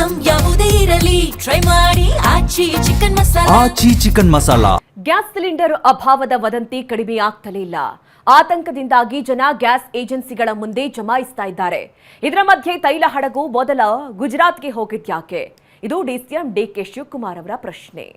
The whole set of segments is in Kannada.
ಐಟಂ ಯಾವುದೇ ಇರಲಿ ಟ್ರೈ ಮಾಡಿ ಆಚಿ ಚಿಕನ್ ಮಸಾಲಾ. ಆಚಿ ಚಿಕನ್ ಮಸಾಲಾ. ಗ್ಯಾಸ್ ಸಿಲಿಂಡರ್ ಅಭಾವದ ವದಂತಿ ಕಡಿಮೆಯಾಗ್ತಲೇ ಇಲ್ಲ. ಆತಂಕದಿಂದಾಗಿ ಜನ ಗ್ಯಾಸ್ ಏಜೆನ್ಸಿಗಳ ಮುಂದೆ ಜಮಾಯಿಸ್ತಾ ಇದ್ದಾರೆ. ಇದರ ಮಧ್ಯೆ ತೈಲ ಹಡಗು ಮೊದಲ ಗುಜರಾತ್ಗೆ ಹೋಗಿದ್ಯಾಕೆ? ಇದು ಡಿಸಿಎಂ ಡಿಕೆ ಶಿವಕುಮಾರ್ ಅವರ ಪ್ರಶ್ನೆ.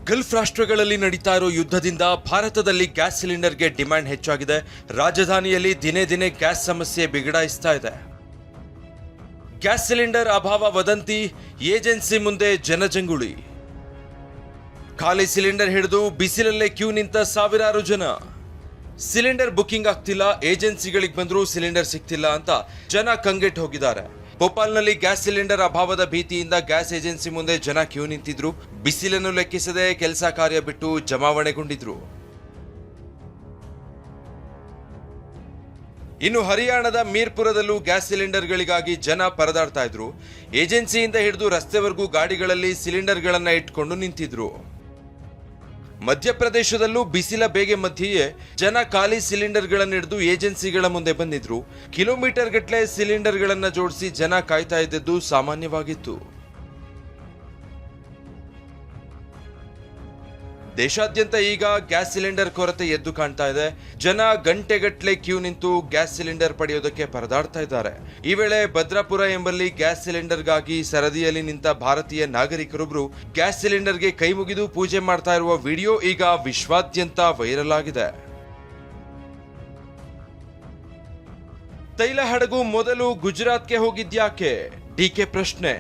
ಗಲ್ಫ್ ರಾಷ್ಟ್ರಗಳಲ್ಲಿ ನಡೀತಾ ಇರೋ ಯುದ್ಧದಿಂದ ಭಾರತದಲ್ಲಿ ಗ್ಯಾಸ್ ಸಿಲಿಂಡರ್ಗೆ ಡಿಮ್ಯಾಂಡ್ ಹೆಚ್ಚಾಗಿದೆ. ರಾಜಧಾನಿಯಲ್ಲಿ ದಿನೇ ದಿನೇ ಗ್ಯಾಸ್ ಸಮಸ್ಯೆ ಬಿಗಡಾಯಿಸ್ತಾ ಇದೆ. ಗ್ಯಾಸ್ ಸಿಲಿಂಡರ್ ಅಭಾವ ವದಂತಿ, ಏಜೆನ್ಸಿ ಮುಂದೆ ಜನಜಂಗುಳಿ. ಖಾಲಿ ಸಿಲಿಂಡರ್ ಹಿಡಿದು ಬಿಸಿಲಲ್ಲೇ ಕ್ಯೂ ನಿಂತ ಸಾವಿರಾರು ಜನ. ಸಿಲಿಂಡರ್ ಬುಕಿಂಗ್ ಆಗ್ತಿಲ್ಲ, ಏಜೆನ್ಸಿಗಳಿಗೆ ಬಂದರೂ ಸಿಲಿಂಡರ್ ಸಿಗ್ತಿಲ್ಲ ಅಂತ ಜನ ಕಂಗೆಟ್ಟು ಹೋಗಿದ್ದಾರೆ. ಭೋಪಾಲ್ನಲ್ಲಿ ಗ್ಯಾಸ್ ಸಿಲಿಂಡರ್ ಅಭಾವದ ಭೀತಿಯಿಂದ ಗ್ಯಾಸ್ ಏಜೆನ್ಸಿ ಮುಂದೆ ಜನ ಕ್ಯೂ ನಿಂತಿದ್ರು. ಬಿಸಿಲನ್ನು ಲೆಕ್ಕಿಸದೆ ಕೆಲಸ ಕಾರ್ಯ ಬಿಟ್ಟು ಜಮಾವಣೆಗೊಂಡಿದ್ರು. ಇನ್ನು ಹರಿಯಾಣದ ಮೀರ್ಪುರದಲ್ಲೂ ಗ್ಯಾಸ್ ಸಿಲಿಂಡರ್ಗಳಿಗಾಗಿ ಜನ ಪರದಾಡ್ತಾ ಇದ್ರು. ಏಜೆನ್ಸಿಯಿಂದ ಹಿಡಿದು ರಸ್ತೆವರೆಗೂ ಗಾಡಿಗಳಲ್ಲಿ ಸಿಲಿಂಡರ್ಗಳನ್ನ ಇಟ್ಕೊಂಡು ನಿಂತಿದ್ರು. ಮಧ್ಯಪ್ರದೇಶದಲ್ಲೂ ಬಿಸಿಲ ಬೇಗೆ ಮಧ್ಯೆಯೇ ಜನ ಖಾಲಿ ಸಿಲಿಂಡರ್ಗಳನ್ನು ಹಿಡಿದು ಏಜೆನ್ಸಿಗಳ ಮುಂದೆ ಬಂದಿದ್ರು. ಕಿಲೋಮೀಟರ್ ಗಟ್ಟಲೆ ಸಿಲಿಂಡರ್ಗಳನ್ನ ಜೋಡಿಸಿ ಜನ ಕಾಯ್ತಾ ಇದ್ದದ್ದು ಸಾಮಾನ್ಯವಾಗಿತ್ತು. ದೇಶಾದ್ಯಂತ ಈಗ ಗ್ಯಾಸ್ ಸಿಲಿಂಡರ್ ಕೊರತೆ ಎದ್ದು ಕಾಣ್ತಾ ಇದೆ. ಜನ ಗಂಟೆಗಟ್ಟಲೆ ಕ್ಯೂ ನಿಂತು ಗ್ಯಾಸ್ ಸಿಲಿಂಡರ್ ಪಡೆಯೋದಕ್ಕೆ ಪರದಾಡ್ತಾ ಇದ್ದಾರೆ. ಈ ವೇಳೆ ಭದ್ರಾಪುರ ಎಂಬಲ್ಲಿ ಗ್ಯಾಸ್ ಸಿಲಿಂಡರ್ಗಾಗಿ ಸರದಿಯಲ್ಲಿ ನಿಂತ ಭಾರತೀಯ ನಾಗರಿಕರೊಬ್ಬರು ಗ್ಯಾಸ್ ಸಿಲಿಂಡರ್ಗೆ ಕೈ ಮುಗಿದು ಪೂಜೆ ಮಾಡ್ತಾ ಇರುವ ವಿಡಿಯೋ ಈಗ ವಿಶ್ವಾದ್ಯಂತ ವೈರಲ್ ಆಗಿದೆ. ತೈಲ ಹಡಗು ಮೊದಲು ಗುಜರಾತ್ಗೆ ಹೋಗಿದ್ಯಾಕೆ? ಡಿಕೆ ಪ್ರಶ್ನೆ.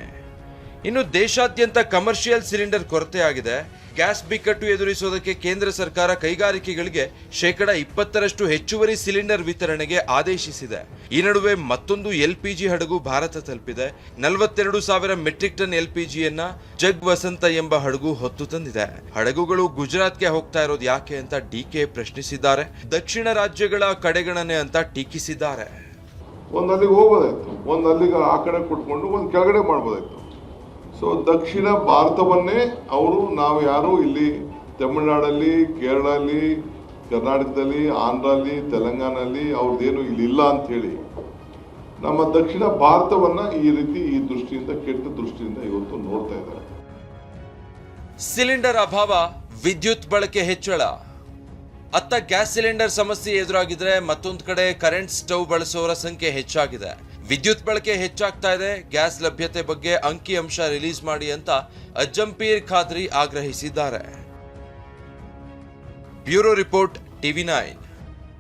ಇನ್ನು ದೇಶಾದ್ಯಂತ ಕಮರ್ಷಿಯಲ್ ಸಿಲಿಂಡರ್ ಕೊರತೆ ಆಗಿದೆ. ಗ್ಯಾಸ್ ಬಿಕ್ಕಟ್ಟು ಎದುರಿಸೋದಕ್ಕೆ ಕೇಂದ್ರ ಸರ್ಕಾರ ಕೈಗಾರಿಕೆಗಳಿಗೆ 20% ಹೆಚ್ಚುವರಿ ಸಿಲಿಂಡರ್ ವಿತರಣೆಗೆ ಆದೇಶಿಸಿದೆ. ಈ ನಡುವೆ ಮತ್ತೊಂದು LPG ಹಡಗು ಭಾರತ ತಲುಪಿದೆ. 42,000 ಮೆಟ್ರಿಕ್ ಟನ್ LPGಯನ್ನ ಜಗ್ ವಸಂತ ಎಂಬ ಹಡಗು ಹೊತ್ತು ತಂದಿದೆ. ಹಡಗುಗಳು ಗುಜರಾತ್ಗೆ ಹೋಗ್ತಾ ಇರೋದು ಯಾಕೆ ಅಂತ ಡಿಕೆ ಪ್ರಶ್ನಿಸಿದ್ದಾರೆ. ದಕ್ಷಿಣ ರಾಜ್ಯಗಳ ಕಡೆಗಣನೆ ಅಂತ ಟೀಕಿಸಿದ್ದಾರೆ. ಒಂದು ಅಲ್ಲಿಗೆ ಹೋಗ್ಬೋದಾಯ್ತು, ಒಂದು ಅಲ್ಲಿಗೆ ಆ ಕಡೆ ಕೊಟ್ಕೊಂಡು ಒಂದು ಕೆಳಗಡೆ ಮಾಡ್ಬೋದಾಯ್ತು. ಸೊ ದಕ್ಷಿಣ ಭಾರತವನ್ನೇ ಅವರು ನಾವು ಯಾರು ಇಲ್ಲಿ ತಮಿಳುನಾಡಲ್ಲಿ, ಕೇರಳಲ್ಲಿ, ಕರ್ನಾಟಕದಲ್ಲಿ, ಆಂಧ್ರಲ್ಲಿ, ತೆಲಂಗಾಣಲ್ಲಿ ಅವ್ರದ್ದೇನು ಇಲ್ಲಿ ಇಲ್ಲ ಅಂತ ಹೇಳಿ ನಮ್ಮ ದಕ್ಷಿಣ ಭಾರತವನ್ನ ಈ ರೀತಿ ಈ ದೃಷ್ಟಿಯಿಂದ ಕೆಟ್ಟ ದೃಷ್ಟಿಯಿಂದ ಇವತ್ತು ನೋಡ್ತಾ ಇದ್ದಾರೆ. ಸಿಲಿಂಡರ್ ಅಭಾವ, ವಿದ್ಯುತ್ ಬಳಕೆ ಹೆಚ್ಚಳ. ಅತ್ತ ಗ್ಯಾಸ್ ಸಿಲಿಂಡರ್ ಸಮಸ್ಯೆ ಎದುರಾಗಿದ್ರೆ ಮತ್ತೊಂದು ಕಡೆ ಕರೆಂಟ್ ಸ್ಟವ್ ಬಳಸೋರ ಸಂಖ್ಯೆ ಹೆಚ್ಚಾಗಿದೆ. ವಿದ್ಯುತ್ ಬಳಕೆ ಹೆಚ್ಚಾಗ್ತಾ ಇದೆ. ಗ್ಯಾಸ್ ಲಭ್ಯತೆ ಬಗ್ಗೆ ಅಂಕಿ ಅಂಶ ರಿಲೀಸ್ ಮಾಡಿ ಅಂತ ಅಜ್ಜಂಪೀರ್ ಖಾದ್ರಿ ಆಗ್ರಹಿಸಿದ್ದಾರೆ. Bureau report, TV9.